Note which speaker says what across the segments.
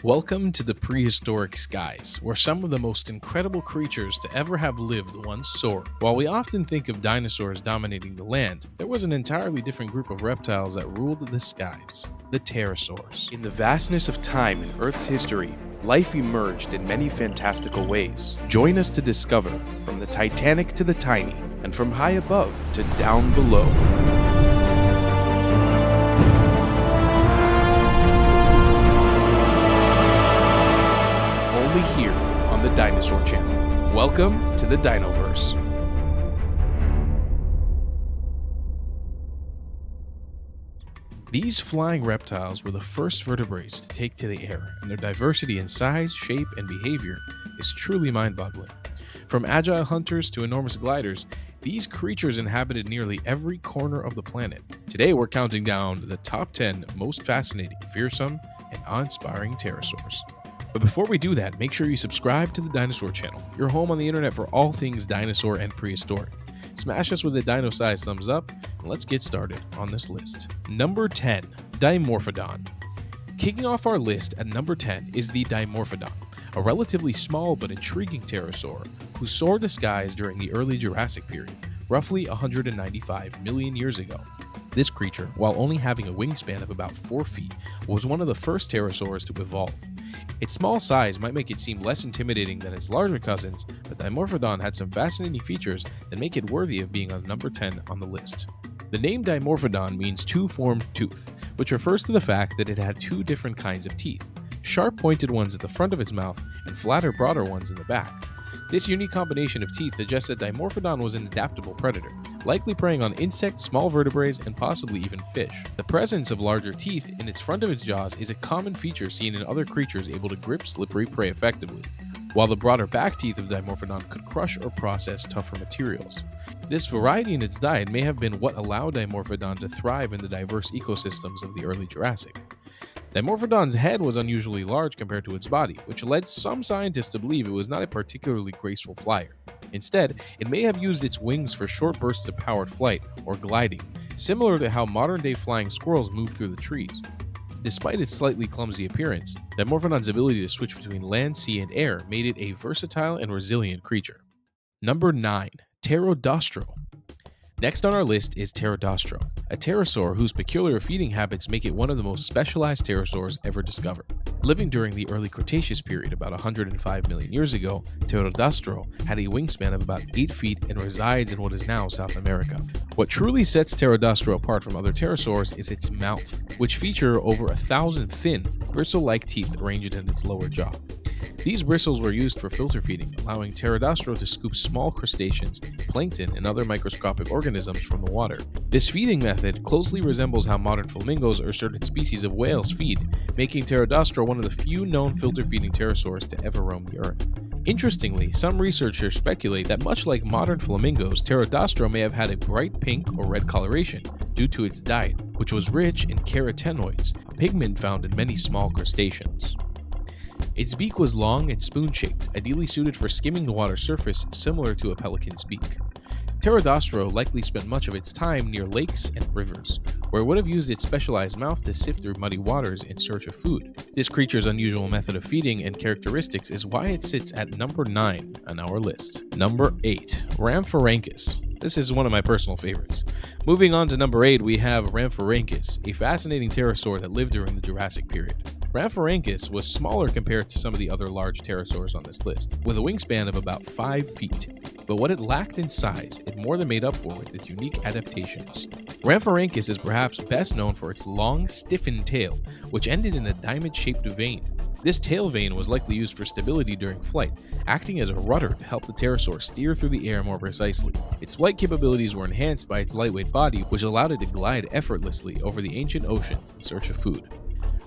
Speaker 1: Welcome to the prehistoric skies, where some of the most incredible creatures to ever have lived once soared. While we often think of dinosaurs dominating the land, there was an entirely different group of reptiles that ruled the skies, the pterosaurs.
Speaker 2: In the vastness of time in Earth's history, life emerged in many fantastical ways. Join us to discover from the titanic to the tiny, and from high above to down below. Only here on the Dinosaur Channel. Welcome to the Dinoverse.
Speaker 1: These flying reptiles were the first vertebrates to take to the air, and their diversity in size, shape, and behavior is truly mind-boggling. From agile hunters to enormous gliders, these creatures inhabited nearly every corner of the planet. Today we're counting down the top 10 most fascinating, fearsome, and awe-inspiring pterosaurs. But before we do that, make sure you subscribe to the Dinosaur Channel, your home on the internet for all things dinosaur and prehistoric. Smash us with a dino-sized thumbs up, and let's get started on this list. Number 10, Dimorphodon. Kicking off our list at number 10 is the Dimorphodon, a relatively small but intriguing pterosaur who soared the skies during the early Jurassic period, roughly 195 million years ago. This creature, while only having a wingspan of about 4 feet, was one of the first pterosaurs to evolve. Its small size might make it seem less intimidating than its larger cousins, but Dimorphodon had some fascinating features that make it worthy of being on number 10 on the list. The name Dimorphodon means two-formed tooth, which refers to the fact that it had two different kinds of teeth, sharp-pointed ones at the front of its mouth and flatter, broader ones in the back. This unique combination of teeth suggests that Dimorphodon was an adaptable predator, likely preying on insects, small vertebrates, and possibly even fish. The presence of larger teeth in its front of its jaws is a common feature seen in other creatures able to grip slippery prey effectively, while the broader back teeth of Dimorphodon could crush or process tougher materials. This variety in its diet may have been what allowed Dimorphodon to thrive in the diverse ecosystems of the early Jurassic. Dimorphodon's head was unusually large compared to its body, which led some scientists to believe it was not a particularly graceful flyer. Instead, it may have used its wings for short bursts of powered flight, or gliding, similar to how modern-day flying squirrels move through the trees. Despite its slightly clumsy appearance, Dimorphodon's ability to switch between land, sea, and air made it a versatile and resilient creature. Number 9. Teroddstro. Next on our list is Teroddstro, a pterosaur whose peculiar feeding habits make it one of the most specialized pterosaurs ever discovered. Living during the early Cretaceous period about 105 million years ago, Teroddstro had a wingspan of about 8 feet and resides in what is now South America. What truly sets Teroddstro apart from other pterosaurs is its mouth, which feature over 1,000 thin, bristle-like teeth arranged in its lower jaw. These bristles were used for filter feeding, allowing Teroddstro to scoop small crustaceans, plankton, and other microscopic organisms from the water. This feeding method closely resembles how modern flamingos or certain species of whales feed, making Teroddstro one of the few known filter-feeding pterosaurs to ever roam the Earth. Interestingly, some researchers speculate that much like modern flamingos, Teroddstro may have had a bright pink or red coloration due to its diet, which was rich in carotenoids, a pigment found in many small crustaceans. Its beak was long and spoon-shaped, ideally suited for skimming the water's surface, similar to a pelican's beak. Teroddstro likely spent much of its time near lakes and rivers, where it would have used its specialized mouth to sift through muddy waters in search of food. This creature's unusual method of feeding and characteristics is why it sits at number 9 on our list. Number 8. Rerankis. This is one of my personal favorites. Moving on to number 8, we have Rerankis, a fascinating pterosaur that lived during the Jurassic period. Rerankis was smaller compared to some of the other large pterosaurs on this list, with a wingspan of about 5 feet. But what it lacked in size, it more than made up for with its unique adaptations. Rerankis is perhaps best known for its long, stiffened tail, which ended in a diamond-shaped vein. This tail vein was likely used for stability during flight, acting as a rudder to help the pterosaur steer through the air more precisely. Its flight capabilities were enhanced by its lightweight body, which allowed it to glide effortlessly over the ancient oceans in search of food.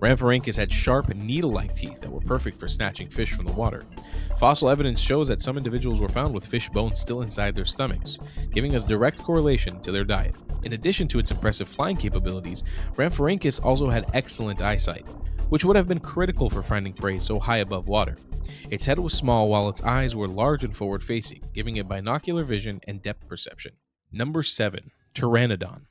Speaker 1: Rerankis had sharp, needle-like teeth that were perfect for snatching fish from the water. Fossil evidence shows that some individuals were found with fish bones still inside their stomachs, giving us direct correlation to their diet. In addition to its impressive flying capabilities, Rerankis also had excellent eyesight, which would have been critical for finding prey so high above water. Its head was small while its eyes were large and forward-facing, giving it binocular vision and depth perception. Number 7. Pteranodon.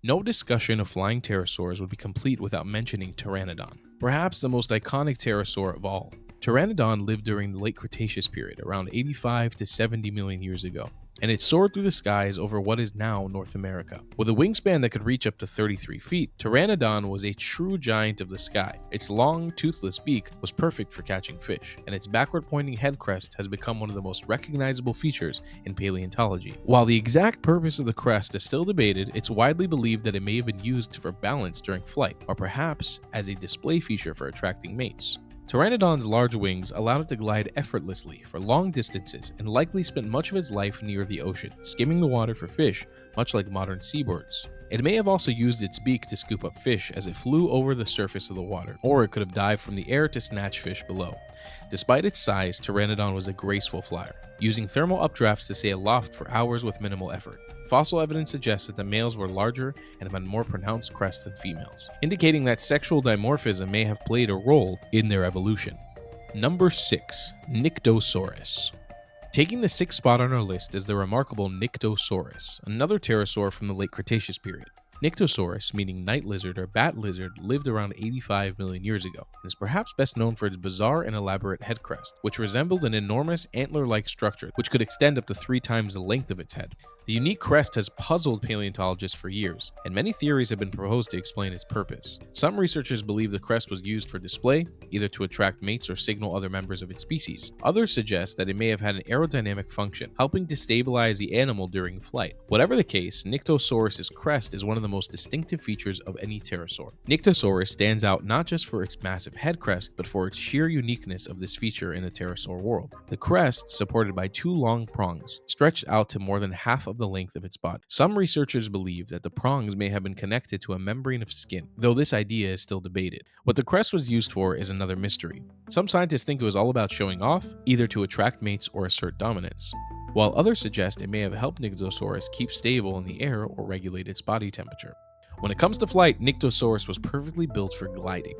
Speaker 1: No discussion of flying pterosaurs would be complete without mentioning Pteranodon. Perhaps the most iconic pterosaur of all. Pteranodon lived during the late Cretaceous period, around 85 to 70 million years ago, and it soared through the skies over what is now North America. With a wingspan that could reach up to 33 feet, Pteranodon was a true giant of the sky. Its long, toothless beak was perfect for catching fish, and its backward-pointing head crest has become one of the most recognizable features in paleontology. While the exact purpose of the crest is still debated, it's widely believed that it may have been used for balance during flight, or perhaps as a display feature for attracting mates. Pteranodon's large wings allowed it to glide effortlessly for long distances and likely spent much of its life near the ocean, skimming the water for fish, much like modern seabirds. It may have also used its beak to scoop up fish as it flew over the surface of the water, or it could have dived from the air to snatch fish below. Despite its size, Pteranodon was a graceful flyer, using thermal updrafts to stay aloft for hours with minimal effort. Fossil evidence suggests that the males were larger and had more pronounced crests than females, indicating that sexual dimorphism may have played a role in their evolution. Number 6. Nyctosaurus. Taking the 6th spot on our list is the remarkable Nyctosaurus, another pterosaur from the late Cretaceous period. Nyctosaurus, meaning night lizard or bat lizard, lived around 85 million years ago, and is perhaps best known for its bizarre and elaborate head crest, which resembled an enormous antler-like structure which could extend up to 3 times the length of its head. The unique crest has puzzled paleontologists for years, and many theories have been proposed to explain its purpose. Some researchers believe the crest was used for display, either to attract mates or signal other members of its species. Others suggest that it may have had an aerodynamic function, helping to stabilize the animal during flight. Whatever the case, Nyctosaurus's crest is one of the most distinctive features of any pterosaur. Nyctosaurus stands out not just for its massive head crest, but for its sheer uniqueness of this feature in the pterosaur world. The crest, supported by 2 long prongs, stretched out to more than half of the length of its body. Some researchers believe that the prongs may have been connected to a membrane of skin, though this idea is still debated. What the crest was used for is another mystery. Some scientists think it was all about showing off, either to attract mates or assert dominance, while others suggest it may have helped Nyctosaurus keep stable in the air or regulate its body temperature. When it comes to flight, Nyctosaurus was perfectly built for gliding.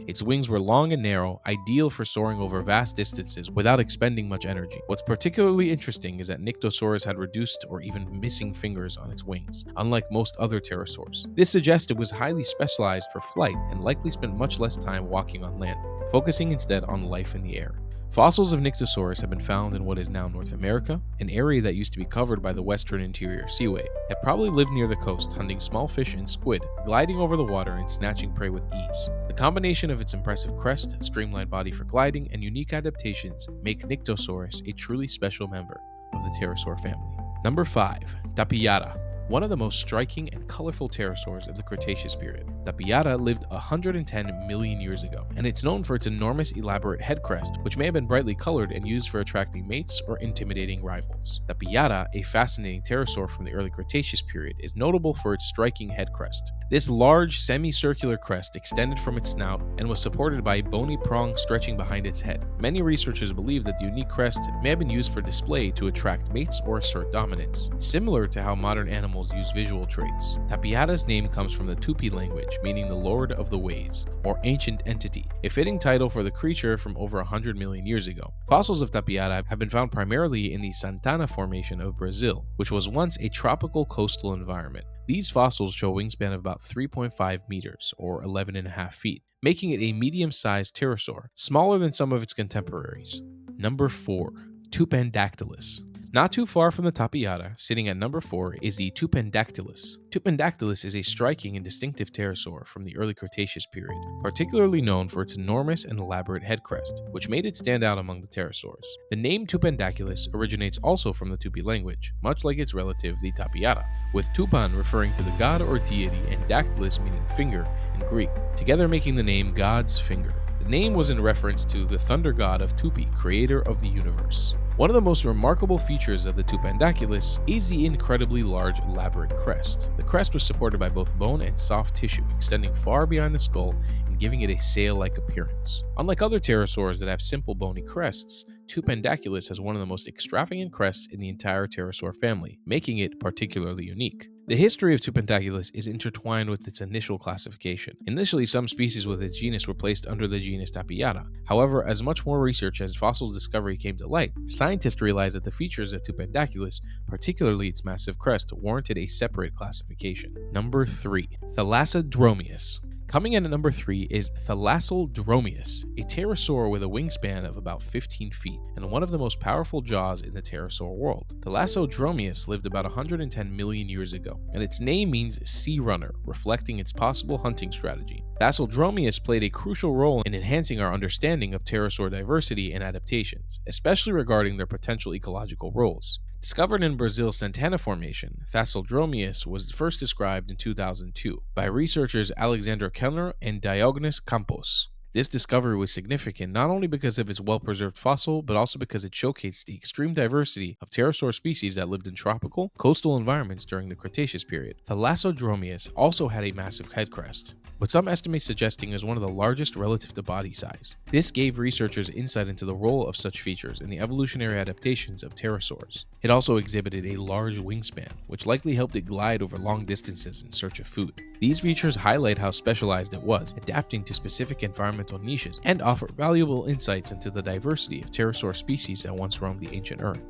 Speaker 1: Its wings were long and narrow, ideal for soaring over vast distances without expending much energy. What's particularly interesting is that Nyctosaurus had reduced or even missing fingers on its wings, unlike most other pterosaurs. This suggests it was highly specialized for flight and likely spent much less time walking on land, focusing instead on life in the air. Fossils of Nyctosaurus have been found in what is now North America, an area that used to be covered by the western interior seaway. It probably lived near the coast, hunting small fish and squid, gliding over the water and snatching prey with ease. The combination of its impressive crest, streamlined body for gliding, and unique adaptations make Nyctosaurus a truly special member of the pterosaur family. Number 5. Tapia. One of the most striking and colorful pterosaurs of the Cretaceous period. Tapia lived 110 million years ago, and it's known for its enormous elaborate head crest, which may have been brightly colored and used for attracting mates or intimidating rivals. Tapia, a fascinating pterosaur from the early Cretaceous period, is notable for its striking head crest. This large, semicircular crest extended from its snout and was supported by a bony prong stretching behind its head. Many researchers believe that the unique crest may have been used for display to attract mates or assert dominance, similar to how modern animals use visual traits. Tapia's name comes from the Tupi language, meaning the Lord of the Ways, or ancient entity, a fitting title for the creature from over 100 million years ago. Fossils of Tapia have been found primarily in the Santana Formation of Brazil, which was once a tropical coastal environment. These fossils show a wingspan of about 3.5 meters, or 11.5 feet, making it a medium-sized pterosaur, smaller than some of its contemporaries. Number 4. Tupandactylus. Not too far from the Tapia, sitting at number 4, is the Tupandactylus. Tupandactylus is a striking and distinctive pterosaur from the early Cretaceous period, particularly known for its enormous and elaborate head crest, which made it stand out among the pterosaurs. The name Tupandactylus originates also from the Tupi language, much like its relative the Tapia, with Tupan referring to the god or deity and dactylus meaning finger in Greek, together making the name God's Finger. The name was in reference to the thunder god of Tupi, creator of the universe. One of the most remarkable features of the Tupandactylus is the incredibly large, elaborate crest. The crest was supported by both bone and soft tissue, extending far behind the skull and giving it a sail-like appearance. Unlike other pterosaurs that have simple bony crests, Tupandactylus has one of the most extravagant crests in the entire pterosaur family, making it particularly unique. The history of Tupandactylus is intertwined with its initial classification. Initially, some species with its genus were placed under the genus Tapia. However, as much more research as fossils discovery came to light, scientists realized that the features of Tupandactylus, particularly its massive crest, warranted a separate classification. Number 3. Thalassodromeus. Coming in at number 3 is Thalassodromeus, a pterosaur with a wingspan of about 15 feet and one of the most powerful jaws in the pterosaur world. Thalassodromeus lived about 110 million years ago, and its name means sea runner, reflecting its possible hunting strategy. Thalassodromeus played a crucial role in enhancing our understanding of pterosaur diversity and adaptations, especially regarding their potential ecological roles. Discovered in Brazil's Santana Formation, Thalassodromeus was first described in 2002 by researchers Alexandre Kellner and Diogenes Campos. This discovery was significant not only because of its well-preserved fossil, but also because it showcased the extreme diversity of pterosaur species that lived in tropical, coastal environments during the Cretaceous period. Thalassodromeus also had a massive head crest, with some estimates suggesting it was one of the largest relative to body size. This gave researchers insight into the role of such features in the evolutionary adaptations of pterosaurs. It also exhibited a large wingspan, which likely helped it glide over long distances in search of food. These features highlight how specialized it was, adapting to specific environmental niches, and offer valuable insights into the diversity of pterosaur species that once roamed the ancient Earth.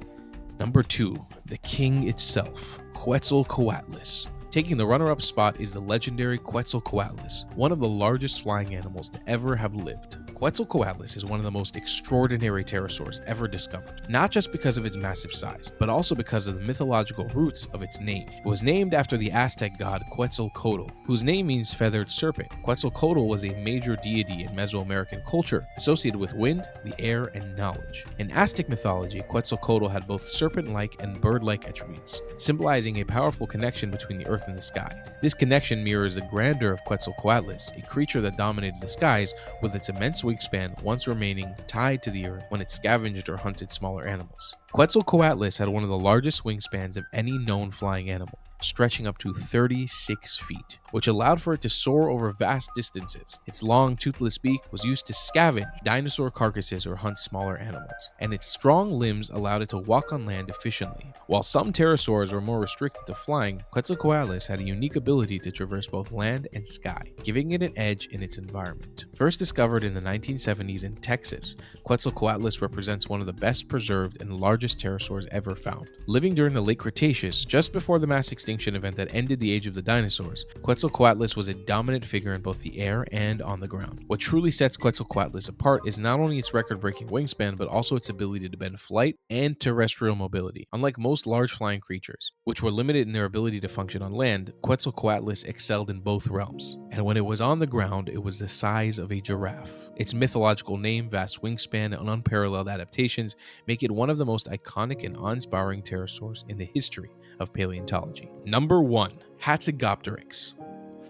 Speaker 1: Number 2, the king itself, Quetzalcoatlus. Taking the runner-up spot is the legendary Quetzalcoatlus, one of the largest flying animals to ever have lived. Quetzalcoatlus is one of the most extraordinary pterosaurs ever discovered, not just because of its massive size, but also because of the mythological roots of its name. It was named after the Aztec god Quetzalcoatl, whose name means feathered serpent. Quetzalcoatl was a major deity in Mesoamerican culture, associated with wind, the air, and knowledge. In Aztec mythology, Quetzalcoatl had both serpent-like and bird-like attributes, symbolizing a powerful connection between the earth and the sky. This connection mirrors the grandeur of Quetzalcoatlus, a creature that dominated the skies with its immense wingspan once remaining tied to the earth when it scavenged or hunted smaller animals. Quetzalcoatlus had one of the largest wingspans of any known flying animal, stretching up to 36 feet, which allowed for it to soar over vast distances. Its long, toothless beak was used to scavenge dinosaur carcasses or hunt smaller animals, and its strong limbs allowed it to walk on land efficiently. While some pterosaurs were more restricted to flying, Quetzalcoatlus had a unique ability to traverse both land and sky, giving it an edge in its environment. First discovered in the 1970s in Texas, Quetzalcoatlus represents one of the best preserved and largest pterosaurs ever found. Living during the late Cretaceous, just before the mass extinction event that ended the age of the dinosaurs, Quetzalcoatlus was a dominant figure in both the air and on the ground. What truly sets Quetzalcoatlus apart is not only its record-breaking wingspan, but also its ability to bend flight and terrestrial mobility. Unlike most large flying creatures, which were limited in their ability to function on land, Quetzalcoatlus excelled in both realms. And when it was on the ground, it was the size of a giraffe. Its mythological name, vast wingspan, and unparalleled adaptations make it one of the most iconic and awe-inspiring pterosaurs in the history of paleontology. Number 1, Hatzegopteryx.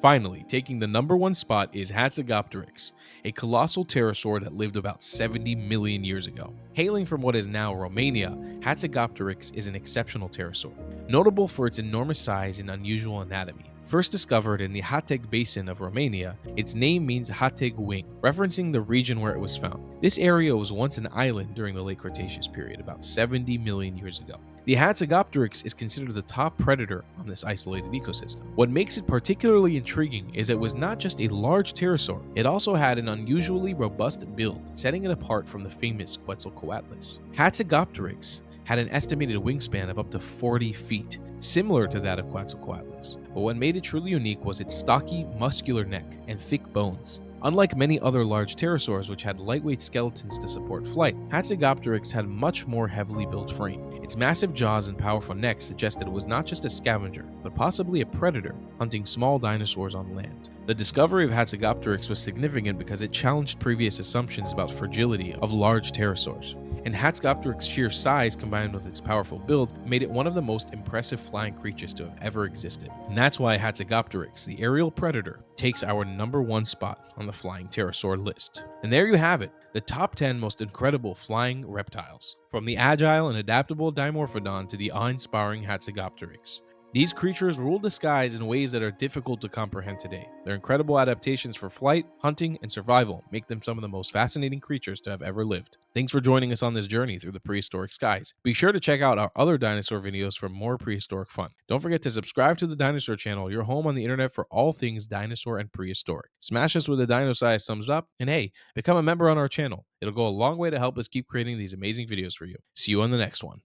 Speaker 1: Finally, taking the number 1 spot is Hatzegopteryx, a colossal pterosaur that lived about 70 million years ago. Hailing from what is now Romania, Hatzegopteryx is an exceptional pterosaur, notable for its enormous size and unusual anatomy. First discovered in the Hateg Basin of Romania, its name means Hateg Wing, referencing the region where it was found. This area was once an island during the late Cretaceous period, about 70 million years ago. The Hatzegopteryx is considered the top predator on this isolated ecosystem. What makes it particularly intriguing is it was not just a large pterosaur, it also had an unusually robust build, setting it apart from the famous Quetzalcoatlus. Hatzegopteryx had an estimated wingspan of up to 40 feet, similar to that of Quetzalcoatlus. But what made it truly unique was its stocky, muscular neck and thick bones. Unlike many other large pterosaurs which had lightweight skeletons to support flight, Hatzegopteryx had a much more heavily built frame. Its massive jaws and powerful neck suggested it was not just a scavenger, but possibly a predator hunting small dinosaurs on land. The discovery of Hatzegopteryx was significant because it challenged previous assumptions about fragility of large pterosaurs. And Hatzegopteryx's sheer size combined with its powerful build made it one of the most impressive flying creatures to have ever existed. And that's why Hatzegopteryx, the aerial predator, takes our number 1 spot on the flying pterosaur list. And there you have it, the top 10 most incredible flying reptiles. From the agile and adaptable Dimorphodon to the awe-inspiring Hatzegopteryx. These creatures rule the skies in ways that are difficult to comprehend today. Their incredible adaptations for flight, hunting, and survival make them some of the most fascinating creatures to have ever lived. Thanks for joining us on this journey through the prehistoric skies. Be sure to check out our other dinosaur videos for more prehistoric fun. Don't forget to subscribe to the Dinosaur channel, your home on the internet for all things dinosaur and prehistoric. Smash us with a dino-sized thumbs up, and hey, become a member on our channel. It'll go a long way to help us keep creating these amazing videos for you. See you on the next one.